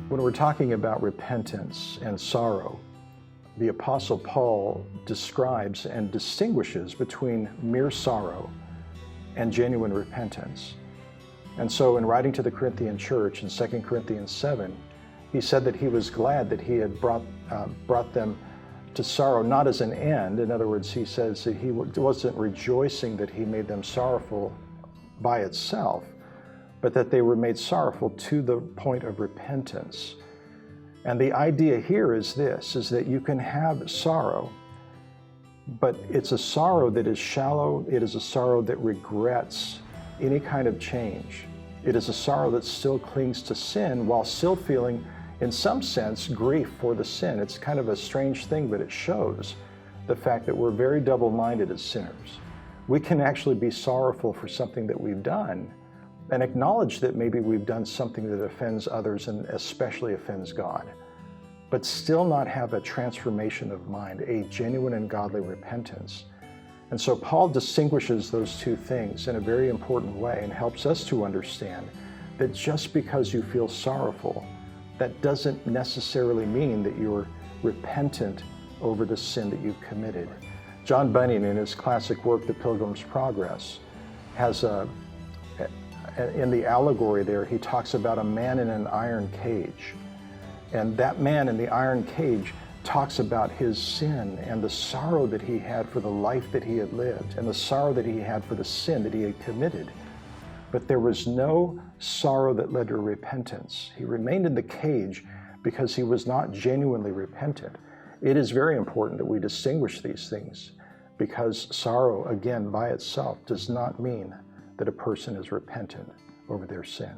When we're talking about repentance and sorrow, the Apostle Paul describes and distinguishes between mere sorrow and genuine repentance. And so in writing to the Corinthian church in 2 Corinthians 7, he said that he was glad that he had brought them to sorrow, not as an end. In other words, he says that he wasn't rejoicing that he made them sorrowful by itself, but that they were made sorrowful to the point of repentance. And the idea here is this, is that you can have sorrow, but it's a sorrow that is shallow. It is a sorrow that regrets any kind of change. It is a sorrow that still clings to sin while still feeling, in some sense, grief for the sin. It's kind of a strange thing, but it shows the fact that we're very double-minded as sinners. We can actually be sorrowful for something that we've done and acknowledge that maybe we've done something that offends others and especially offends God, but still not have a transformation of mind, a genuine and godly repentance. And so Paul distinguishes those two things in a very important way and helps us to understand that just because you feel sorrowful, that doesn't necessarily mean that you're repentant over the sin that you've committed. John Bunyan, in his classic work, The Pilgrim's Progress, has in the allegory there, he talks about a man in an iron cage. And that man in the iron cage talks about his sin and the sorrow that he had for the life that he had lived and the sorrow that he had for the sin that he had committed. But there was no sorrow that led to repentance. He remained in the cage because he was not genuinely repentant. It is very important that we distinguish these things, because sorrow, again, by itself does not mean that a person is repentant over their sin.